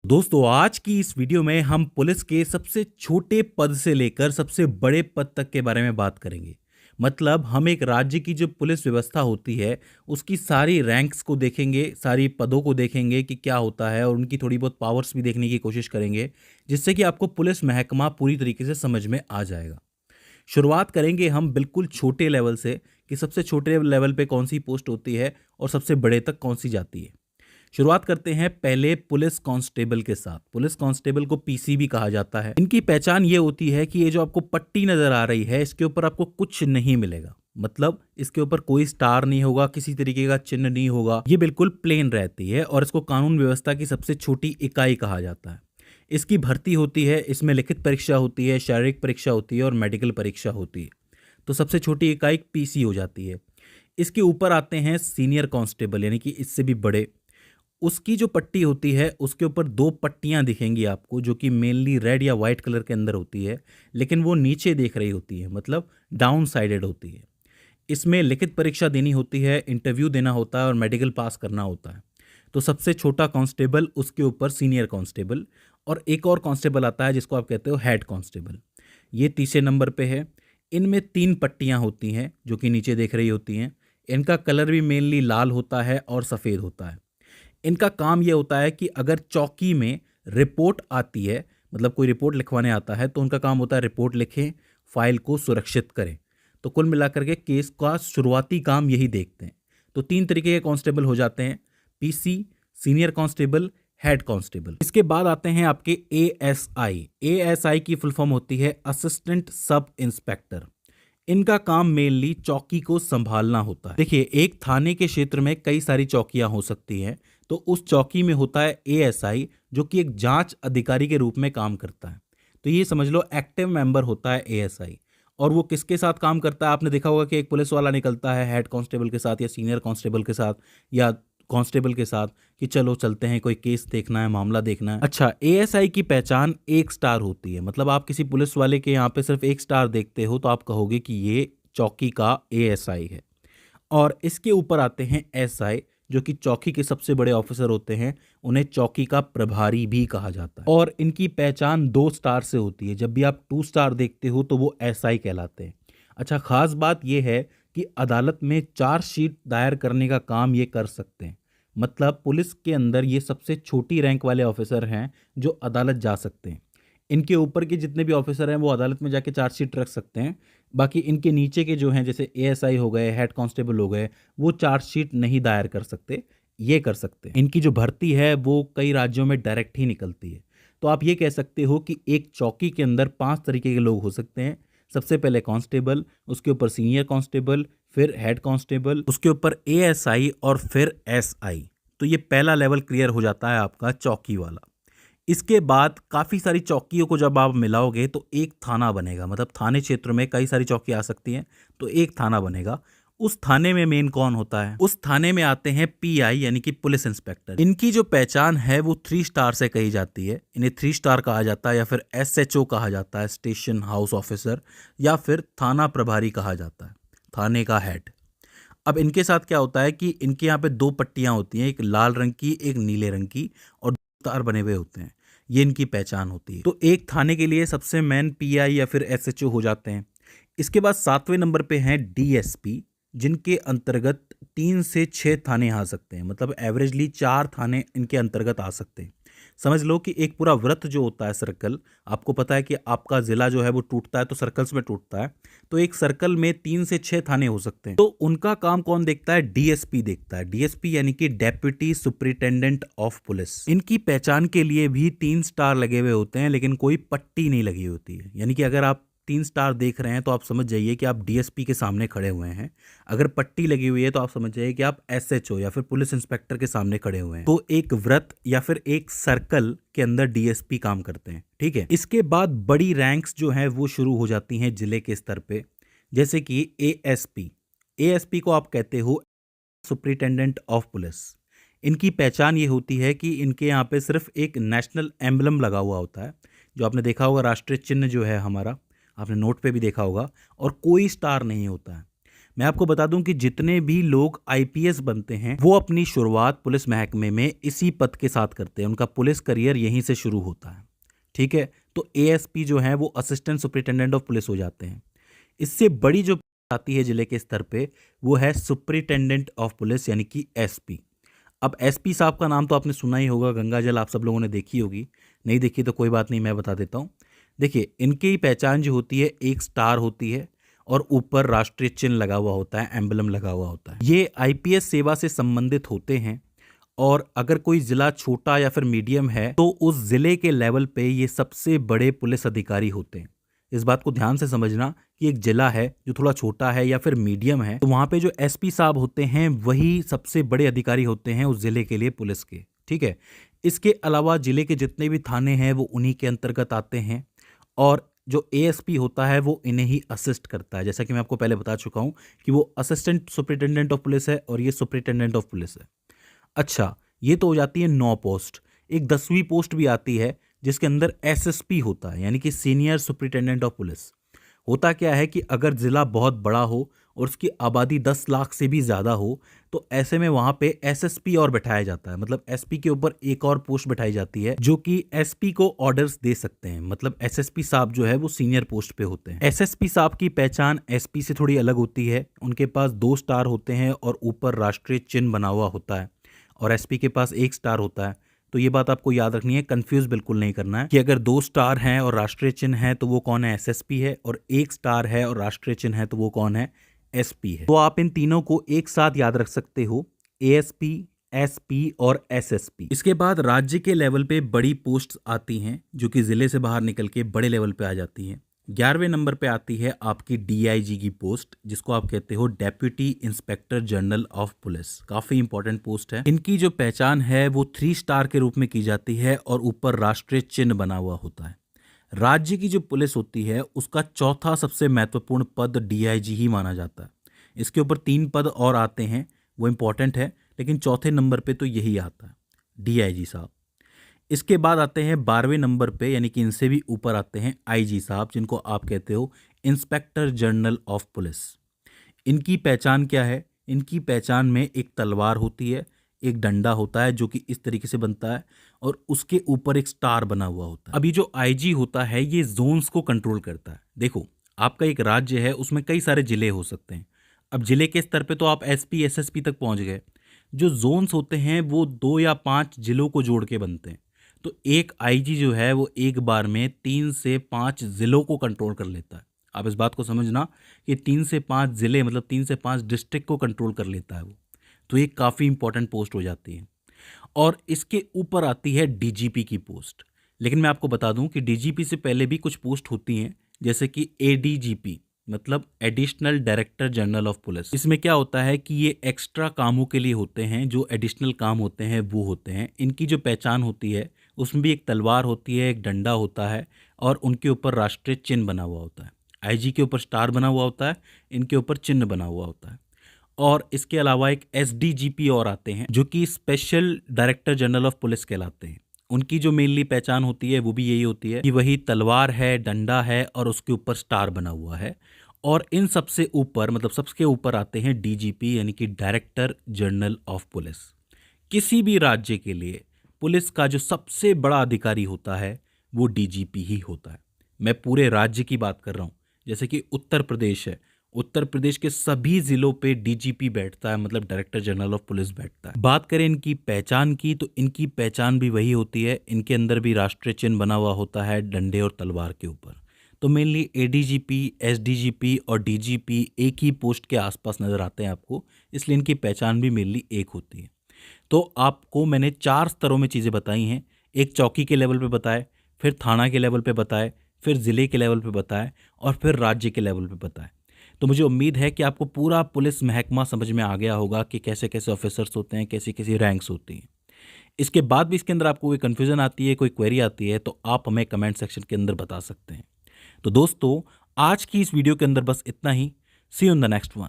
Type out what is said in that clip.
दोस्तों आज की इस वीडियो में हम पुलिस के सबसे छोटे पद से लेकर सबसे बड़े पद तक के बारे में बात करेंगे। मतलब हम एक राज्य की जो पुलिस व्यवस्था होती है उसकी सारी रैंक्स को देखेंगे, सारी पदों को देखेंगे कि क्या होता है और उनकी थोड़ी बहुत पावर्स भी देखने की कोशिश करेंगे, जिससे कि आपको पुलिस महकमा पूरी तरीके से समझ में आ जाएगा। शुरुआत करेंगे हम बिल्कुल छोटे लेवल से कि सबसे छोटे लेवल पे कौन सी पोस्ट होती है और सबसे बड़े तक कौन सी जाती है। शुरुआत करते हैं पहले पुलिस कांस्टेबल के साथ। पुलिस कांस्टेबल को पीसी भी कहा जाता है। इनकी पहचान ये होती है कि ये जो आपको पट्टी नजर आ रही है इसके ऊपर आपको कुछ नहीं मिलेगा। मतलब इसके ऊपर कोई स्टार नहीं होगा, किसी तरीके का चिन्ह नहीं होगा, ये बिल्कुल प्लेन रहती है और इसको कानून व्यवस्था की सबसे छोटी इकाई कहा जाता है। इसकी भर्ती होती है, इसमें लिखित परीक्षा होती है, शारीरिक परीक्षा होती है और मेडिकल परीक्षा होती है। तो सबसे छोटी इकाई पीसी हो जाती है। इसके ऊपर आते हैं सीनियर कांस्टेबल, यानी कि इससे भी बड़े। उसकी जो पट्टी होती है उसके ऊपर दो पट्टियां दिखेंगी आपको, जो कि मेनली रेड या वाइट कलर के अंदर होती है, लेकिन वो नीचे देख रही होती है, मतलब डाउन साइडेड होती है। इसमें लिखित परीक्षा देनी होती है, इंटरव्यू देना होता है और मेडिकल पास करना होता है। तो सबसे छोटा कांस्टेबल, उसके ऊपर सीनियर कांस्टेबल, और एक और कांस्टेबल आता है जिसको आप कहते हो हेड कांस्टेबल। ये तीसरे नंबर पे है। इनमें तीन पट्टियां होती हैं जो कि नीचे देख रही होती हैं। इनका कलर भी मेनली लाल होता है और सफ़ेद होता है। इनका काम ये होता है कि अगर चौकी में रिपोर्ट आती है, मतलब कोई रिपोर्ट लिखवाने आता है, तो उनका काम होता है रिपोर्ट लिखें, फाइल को सुरक्षित करें। तो कुल मिलाकर के केस का शुरुआती काम यही देखते हैं। तो तीन तरीके के कांस्टेबल हो जाते हैं: PC, senior constable, head constable. इसके बाद आते हैं आपके एएसआई। एएसआई की फुल फॉर्म होती है असिस्टेंट सब इंस्पेक्टर। इनका काम मेनली चौकी को संभालना होता है। देखिए, एक थाने के क्षेत्र में कई सारी चौकियां हो सकती हैं, तो उस चौकी में होता है एएसआई, जो कि एक जांच अधिकारी के रूप में काम करता है। तो ये समझ लो एक्टिव मेंबर होता है एएसआई। और वो किसके साथ काम करता है? आपने देखा होगा कि एक पुलिस वाला निकलता है हेड कांस्टेबल के साथ या सीनियर कांस्टेबल के साथ या कांस्टेबल के साथ कि चलो चलते हैं, कोई केस देखना है, मामला देखना है। अच्छा, एएसआई की पहचान एक स्टार होती है। मतलब आप किसी पुलिस वाले के यहाँ पे सिर्फ एक स्टार देखते हो तो आप कहोगे कि ये चौकी का एएसआई है। और इसके ऊपर आते हैं एसआई, जो कि चौकी के सबसे बड़े ऑफिसर होते हैं। उन्हें चौकी का प्रभारी भी कहा जाता है और इनकी पहचान 2 स्टार से होती है। जब भी आप 2 स्टार देखते हो तो वो एसआई कहलाते हैं। अच्छा, खास बात यह है कि अदालत में चार्जशीट दायर करने का काम ये कर सकते हैं। मतलब पुलिस के अंदर ये सबसे छोटी रैंक वाले ऑफिसर हैं जो अदालत जा सकते हैं। इनके ऊपर के जितने भी ऑफिसर हैं वो अदालत में जाके चार्जशीट रख सकते हैं। बाकी इनके नीचे के जो हैं, जैसे एएसआई हो गए, हेड कांस्टेबल हो गए, वो चार्जशीट नहीं दायर कर सकते, ये कर सकते हैं। इनकी जो भर्ती है वो कई राज्यों में डायरेक्ट ही निकलती है। तो आप ये कह सकते हो कि एक चौकी के अंदर 5 तरीके के लोग हो सकते हैं। सबसे पहले कांस्टेबल, उसके ऊपर सीनियर कांस्टेबल, फिर हेड कांस्टेबल, उसके ऊपर एएसआई और फिर एसआई। तो ये पहला लेवल क्लियर हो जाता है आपका चौकी वाला। इसके बाद काफ़ी सारी चौकियों को जब आप मिलाओगे तो एक थाना बनेगा। मतलब थाने क्षेत्र में कई सारी चौकी आ सकती हैं, तो एक थाना बनेगा। उस थाने में मेन कौन होता है? उस थाने में आते हैं पीआई, यानी कि पुलिस इंस्पेक्टर। इनकी जो पहचान है वो 3 स्टार से कही जाती है। इन्हें 3 स्टार कहा जाता है या फिर एसएचओ कहा जाता है, स्टेशन हाउस ऑफिसर, या फिर थाना प्रभारी कहा जाता है, थाने का हेड। अब इनके साथ क्या होता है कि इनके यहाँ पे 2 पट्टियाँ होती हैं, एक लाल रंग की, एक नीले रंग की, और 2 स्टार बने हुए होते हैं। ये इनकी पहचान होती है। तो एक थाने के लिए सबसे मेन पीआई या फिर एसएचओ हो जाते हैं। इसके बाद 7वें नंबर पे हैं डीएसपी, जिनके अंतर्गत 3 से 6 थाने आ सकते हैं। मतलब एवरेजली 4 थाने इनके अंतर्गत आ सकते हैं। समझ लो कि एक पूरा वृत्त जो होता है, सर्कल, आपको पता है कि आपका जिला जो है वो टूटता है तो सर्कल्स में टूटता है। तो एक सर्कल में 3 से 6 थाने हो सकते हैं। तो उनका काम कौन देखता है? डीएसपी देखता है। डीएसपी यानी कि डेप्यूटी सुपरिटेंडेंट ऑफ पुलिस। इनकी पहचान के लिए भी 3 स्टार लगे हुए होते हैं, लेकिन कोई पट्टी नहीं लगी होती है। यानी कि अगर आप 3 स्टार देख रहे हैं तो आप समझ जाइए कि आप डीएसपी के सामने खड़े हुए हैं। अगर पट्टी लगी हुई है तो आप समझ जाइए कि आप एसएचओ या फिर पुलिस इंस्पेक्टर के सामने खड़े हुए हैं। तो एक वृत्त या फिर एक सर्कल के अंदर डीएसपी काम करते हैं, ठीक है। इसके बाद बड़ी रैंक्स जो हैं वो शुरू हो जाती हैं जिले के स्तर पे, जैसे कि एएसपी। एएसपी को आप कहते हो सुपरिटेंडेंट ऑफ पुलिस। इनकी पहचान ये होती है कि इनके यहाँ पे सिर्फ एक नेशनल एम्बलम लगा हुआ होता है, जो आपने देखा होगा, राष्ट्रीय चिन्ह जो है हमारा, आपने नोट पे भी देखा होगा, और कोई स्टार नहीं होता है। मैं आपको बता दूं कि जितने भी लोग आईपीएस बनते हैं वो अपनी शुरुआत पुलिस महकमे में इसी पद के साथ करते हैं। उनका पुलिस करियर यहीं से शुरू होता है। ठीक है, तो एएसपी जो है वो असिस्टेंट सुपरिटेंडेंट ऑफ पुलिस हो जाते हैं। इससे बड़ी जो आती है जिले के स्तर पे वो है सुपरिटेंडेंट ऑफ पुलिस यानी कि एसपी। अब एसपी साहब का नाम तो आपने सुना ही होगा, गंगा जल आप सब लोगों ने देखी होगी, नहीं देखी तो कोई बात नहीं, मैं बता देता हूँ। देखिए, इनकी पहचान जो होती है एक स्टार होती है और ऊपर राष्ट्रीय चिन्ह लगा हुआ होता है, एम्बलम लगा हुआ होता है। ये आईपीएस सेवा से संबंधित होते हैं और अगर कोई ज़िला छोटा या फिर मीडियम है तो उस ज़िले के लेवल पे ये सबसे बड़े पुलिस अधिकारी होते हैं। इस बात को ध्यान से समझना कि एक जिला है जो थोड़ा छोटा है या फिर मीडियम है तो वहाँ पे जो एसपी साहब होते हैं वही सबसे बड़े अधिकारी होते हैं उस ज़िले के लिए पुलिस के। ठीक है, इसके अलावा ज़िले के जितने भी थाने हैं वो उन्हीं के अंतर्गत आते हैं और जो एएसपी होता है वो इन्हें ही असिस्ट करता है। जैसा कि मैं आपको पहले बता चुका हूँ कि वो असिस्टेंट सुपरिटेंडेंट ऑफ पुलिस है और ये सुपरिटेंडेंट ऑफ पुलिस है। अच्छा, ये तो हो जाती है 9 पोस्ट। एक 10वीं पोस्ट भी आती है जिसके अंदर एसएसपी होता है यानी कि सीनियर सुपरिटेंडेंट ऑफ पुलिस। होता क्या है कि अगर ज़िला बहुत बड़ा हो और उसकी आबादी 10 लाख से भी ज़्यादा हो तो ऐसे में वहाँ पे एसएसपी और बैठाया जाता है, मतलब एसपी के ऊपर एक और पोस्ट बैठाई जाती है जो कि एसपी को ऑर्डर्स दे सकते हैं। मतलब एसएसपी साहब जो है वो सीनियर पोस्ट पे होते हैं। एसएसपी साहब की पहचान एसपी से थोड़ी अलग होती है। उनके पास 2 स्टार होते हैं और ऊपर राष्ट्रीय चिन्ह बना हुआ होता है और एसपी के पास 1 स्टार होता है। तो ये बात आपको याद रखनी है, कंफ्यूज बिल्कुल नहीं करना है कि अगर 2 स्टार हैं और राष्ट्रीय चिन्ह है तो वो कौन है, एसएसपी है, और 1 स्टार है और राष्ट्रीय चिन्ह है तो वो कौन है, एसपी है। तो आप इन तीनों को एक साथ याद रख सकते हो, एएसपी, एसपी और एसएसपी। इसके बाद राज्य के लेवल पे बड़ी पोस्ट्स आती हैं जो कि जिले से बाहर निकल के बड़े लेवल पे आ जाती हैं। 11वें नंबर पे आती है आपकी डीआईजी की पोस्ट, जिसको आप कहते हो deputy inspector general of police. काफ़ी इंपॉर्टेंट पोस्ट है। इनकी जो पहचान है वो 3 स्टार के रूप में की जाती है और ऊपर राष्ट्रीय चिन्ह बना हुआ होता है। राज्य की जो पुलिस होती है उसका चौथा सबसे महत्वपूर्ण पद डीआईजी ही माना जाता है। इसके ऊपर 3 पद और आते हैं, वो इंपॉर्टेंट है, लेकिन चौथे नंबर पे तो यही आता है, डीआईजी साहब। इसके बाद आते हैं 12वें नंबर पे, यानी कि इनसे भी ऊपर आते हैं आईजी साहब, जिनको आप कहते हो इंस्पेक्टर जनरल ऑफ पुलिस। इनकी पहचान क्या है? इनकी पहचान में एक तलवार होती है, एक डंडा होता है जो कि इस तरीके से बनता है और उसके ऊपर एक स्टार बना हुआ होता है। अभी जो आईजी होता है ये जोन्स को कंट्रोल करता है। देखो, आपका एक राज्य है, उसमें कई सारे जिले हो सकते हैं। अब जिले के स्तर पे तो आप एसपी एसएसपी तक पहुंच गए। जो जोन्स होते हैं वो 2 या 5 जिलों को जोड़ के बनते हैं। तो एक आईजी जो है वो एक बार में 3 से 5 जिलों को कंट्रोल कर लेता है। आप इस बात को समझना कि 3 से 5 जिले मतलब 3 से 5 डिस्ट्रिक्ट को कंट्रोल कर लेता है वो। तो ये काफ़ी इंपॉर्टेंट पोस्ट हो जाती है। और इसके ऊपर आती है डीजीपी की पोस्ट। लेकिन मैं आपको बता दूं कि डीजीपी से पहले भी कुछ पोस्ट होती हैं, जैसे कि एडीजीपी मतलब additional director general of police. इसमें क्या होता है कि ये एक्स्ट्रा कामों के लिए होते हैं, जो एडिशनल काम होते हैं वो होते हैं। इनकी जो पहचान होती है उसमें भी एक तलवार होती है, एक डंडा होता है और उनके ऊपर राष्ट्रीय चिन्ह बना हुआ होता है। आईजी के ऊपर स्टार बना हुआ होता है, इनके ऊपर चिन्ह बना हुआ होता है। और इसके अलावा एक एसडीजीपी और आते हैं जो कि special director general of police कहलाते हैं। उनकी जो मेनली पहचान होती है वो भी यही होती है कि वही तलवार है, डंडा है और उसके ऊपर स्टार बना हुआ है। और इन सबसे ऊपर मतलब सबसे ऊपर आते हैं डीजीपी यानी कि डायरेक्टर जनरल ऑफ पुलिस। किसी भी राज्य के लिए पुलिस का जो सबसे बड़ा अधिकारी होता है वो डीजीपी ही होता है। मैं पूरे राज्य की बात कर रहा हूँ। जैसे कि उत्तर प्रदेश है, उत्तर प्रदेश के सभी जिलों पे डीजीपी बैठता है, मतलब डायरेक्टर जनरल ऑफ पुलिस बैठता है। बात करें इनकी पहचान की तो इनकी पहचान भी वही होती है। इनके अंदर भी राष्ट्रीय चिन्ह बना हुआ होता है डंडे और तलवार के ऊपर। तो मेनली एडीजीपी, एसडीजीपी और डीजीपी एक ही पोस्ट के आसपास नजर आते हैं आपको, इसलिए इनकी पहचान भी मेनली एक होती है। तो आपको मैंने 4 स्तरों में चीज़ें बताई हैं। एक चौकी के लेवल पे बताए, फिर थाना के लेवल पे बताए, फिर ज़िले के लेवल पे बताए और फिर राज्य के लेवल पे बताए। तो मुझे उम्मीद है कि आपको पूरा पुलिस महकमा समझ में आ गया होगा कि कैसे कैसे ऑफिसर्स होते हैं, कैसी कैसी रैंक्स होती हैं। इसके बाद भी इसके अंदर आपको कोई कन्फ्यूज़न आती है, कोई क्वेरी आती है तो आप हमें कमेंट सेक्शन के अंदर बता सकते हैं। तो दोस्तों, आज की इस वीडियो के अंदर बस इतना ही। See you in the next one.